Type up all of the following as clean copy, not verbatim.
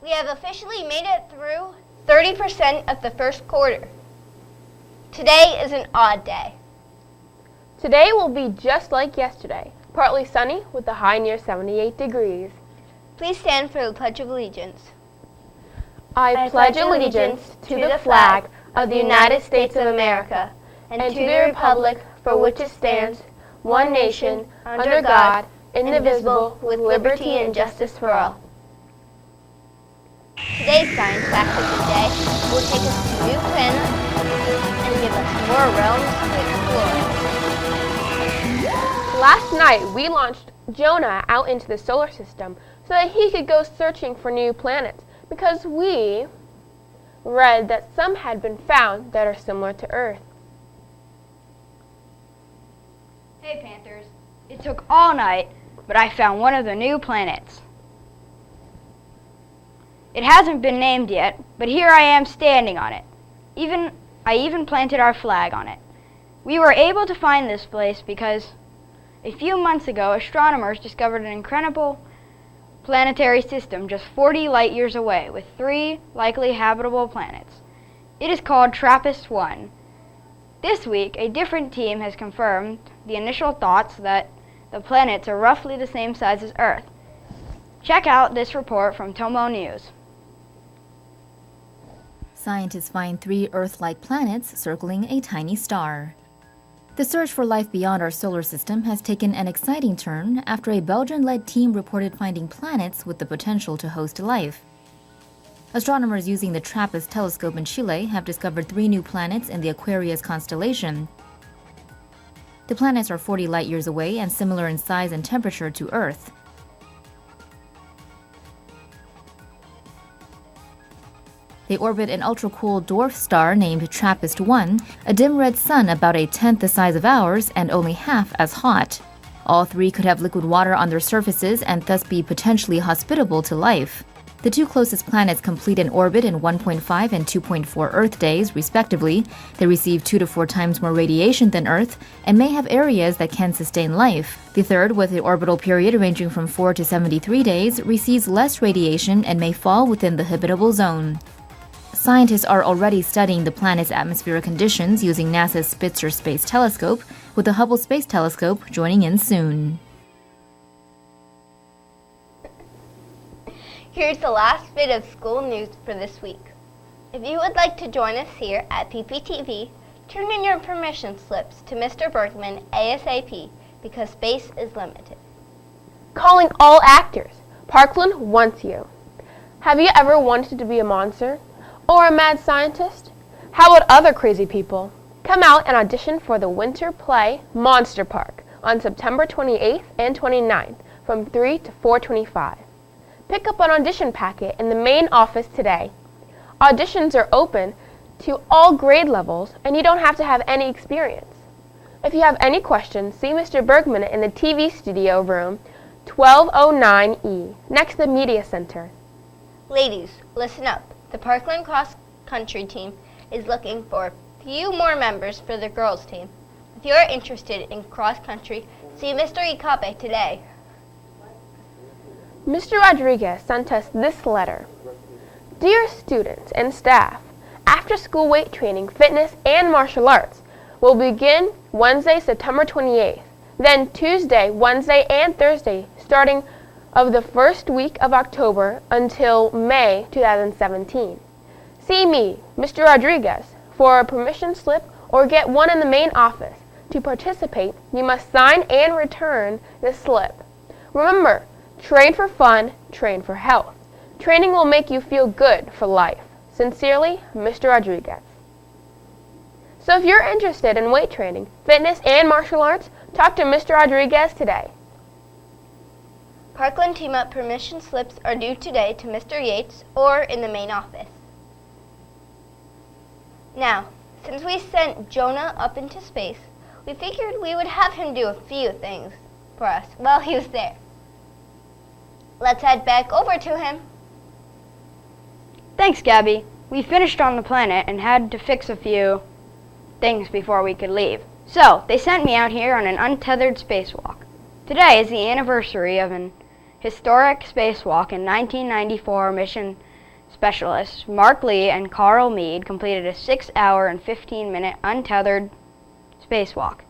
We have officially made it through 30% of the first quarter. Today is an odd day. Today will be just like yesterday, partly sunny with a high near 78 degrees. Please stand for the Pledge of Allegiance. I pledge allegiance to the flag of the United States of America and to the republic for which it stands, one nation, under God, indivisible, with liberty and justice for all. Today's science fact of the day will take us to new planets and give us more realms to explore. Last night, we launched Jonah out into the solar system so that he could go searching for new planets, because we read that some had been found that are similar to Earth. Hey Panthers, it took all night, but I found one of the new planets. It hasn't been named yet, but here I am standing on it. I even planted our flag on it. We were able to find this place because a few months ago, astronomers discovered an incredible planetary system just 40 light years away with 3 likely habitable planets. It is called TRAPPIST-1. This week, a different team has confirmed the initial thoughts that the planets are roughly the same size as Earth. Check out this report from TOMONews. Scientists find 3 Earth-like planets circling a tiny star. The search for life beyond our solar system has taken an exciting turn after a Belgian-led team reported finding planets with the potential to host life. Astronomers using the TRAPPIST telescope in Chile have discovered 3 new planets in the Aquarius constellation. The planets are 40 light years away and similar in size and temperature to Earth. They orbit an ultra-cool dwarf star named TRAPPIST-1, a dim red sun about a tenth the size of ours and only half as hot. All 3 could have liquid water on their surfaces and thus be potentially hospitable to life. The 2 closest planets complete an orbit in 1.5 and 2.4 Earth days, respectively. They receive 2 to 4 times more radiation than Earth and may have areas that can sustain life. The third, with an orbital period ranging from 4 to 73 days, receives less radiation and may fall within the habitable zone. Scientists are already studying the planet's atmospheric conditions using NASA's Spitzer Space Telescope, with the Hubble Space Telescope joining in soon. Here's the last bit of school news for this week. If you would like to join us here at PPTV, turn in your permission slips to Mr. Bergman ASAP because space is limited. Calling all actors, Parkland wants you. Have you ever wanted to be a monster? Or a mad scientist? How about other crazy people? Come out and audition for the winter play Monster Park on September 28th and 29th from 3 to 4:25. Pick up an audition packet in the main office today. Auditions are open to all grade levels and you don't have to have any experience. If you have any questions, see Mr. Bergman in the TV studio room 1209E next to the Media Center. Ladies, listen up. The Parkland cross-country team is looking for a few more members for the girls' team. If you are interested in cross-country, see Mr. Ikape today. Mr. Rodriguez sent us this letter. Dear students and staff, after-school weight training, fitness, and martial arts will begin Wednesday, September 28th, then Tuesday, Wednesday, and Thursday, starting of the first week of October until May 2017. See me, Mr. Rodriguez, for a permission slip or get one in the main office. To participate, you must sign and return the slip. Remember, train for fun, train for health. Training will make you feel good for life. Sincerely, Mr. Rodriguez. So if you're interested in weight training, fitness, and martial arts, talk to Mr. Rodriguez today. Parkland Team Up permission slips are due today to Mr. Yates or in the main office. Now, since we sent Jonah up into space, we figured we would have him do a few things for us while he was there. Let's head back over to him. Thanks, Gabby. We finished on the planet and had to fix a few things before we could leave. So, they sent me out here on an untethered spacewalk. Today is the anniversary of an historic spacewalk in 1994 mission specialists Mark Lee and Carl Mead completed a 6-hour and 15-minute untethered spacewalk.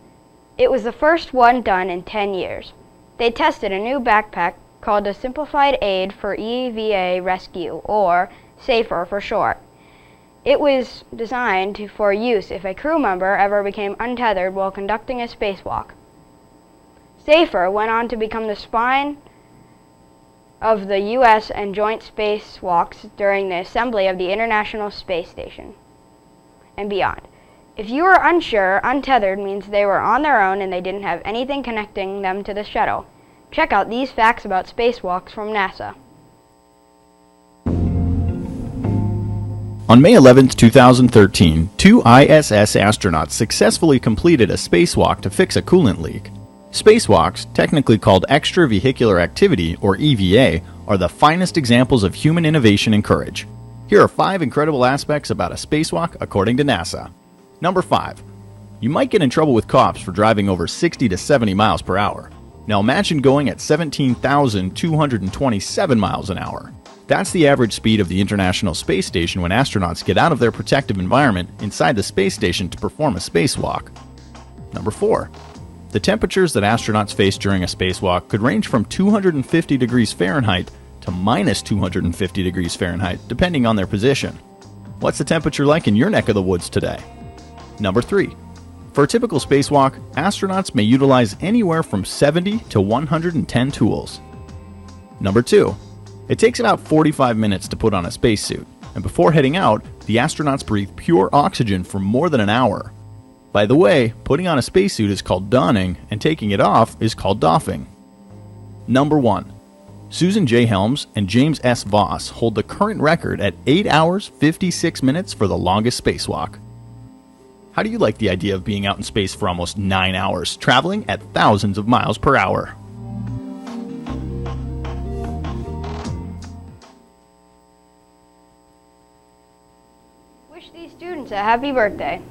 It was the first one done in 10 years. They tested a new backpack called a Simplified Aid for EVA Rescue, or SAFER for short. It was designed for use if a crew member ever became untethered while conducting a spacewalk. SAFER went on to become the spine of the U.S. and joint spacewalks during the assembly of the International Space Station and beyond. If you were unsure, untethered means they were on their own and they didn't have anything connecting them to the shuttle. Check out these facts about spacewalks from NASA. On May 11, 2013, 2 ISS astronauts successfully completed a spacewalk to fix a coolant leak. Spacewalks, technically called extravehicular activity, or EVA, are the finest examples of human innovation and courage. Here are 5 incredible aspects about a spacewalk according to NASA. Number 5. You might get in trouble with cops for driving over 60 to 70 miles per hour. Now imagine going at 17,227 miles an hour. That's the average speed of the International Space Station when astronauts get out of their protective environment inside the space station to perform a spacewalk. Number 4. The temperatures that astronauts face during a spacewalk could range from 250 degrees Fahrenheit to minus 250 degrees Fahrenheit, depending on their position. What's the temperature like in your neck of the woods today? Number 3. For a typical spacewalk, astronauts may utilize anywhere from 70 to 110 tools. Number 2. It takes about 45 minutes to put on a spacesuit, and before heading out, the astronauts breathe pure oxygen for more than an hour. By the way, putting on a spacesuit is called donning, and taking it off is called doffing. Number 1. Susan J. Helms and James S. Voss hold the current record at 8 hours, 56 minutes for the longest spacewalk. How do you like the idea of being out in space for almost 9 hours, traveling at thousands of miles per hour? Wish these students a happy birthday.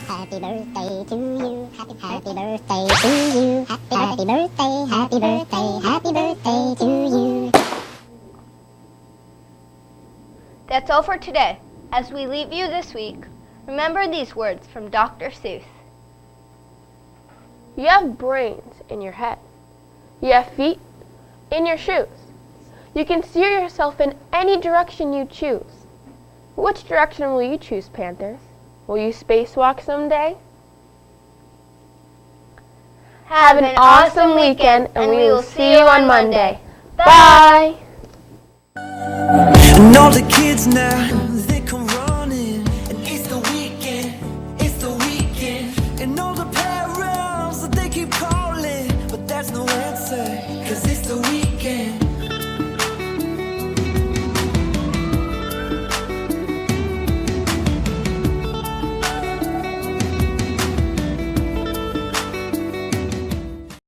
Happy birthday to you. Happy birthday to you. Happy birthday, happy birthday, happy birthday to you. That's all for today. As we leave you this week, remember these words from Dr. Seuss. You have brains in your head. You have feet in your shoes. You can steer yourself in any direction you choose. Which direction will you choose, Panthers? Will you spacewalk someday? Have an awesome weekend, and we will see you on Monday. Bye! And all the kids now, they come running. And it's the weekend, and all the parents, they keep calling, but there's no answer, 'cause it's the weekend.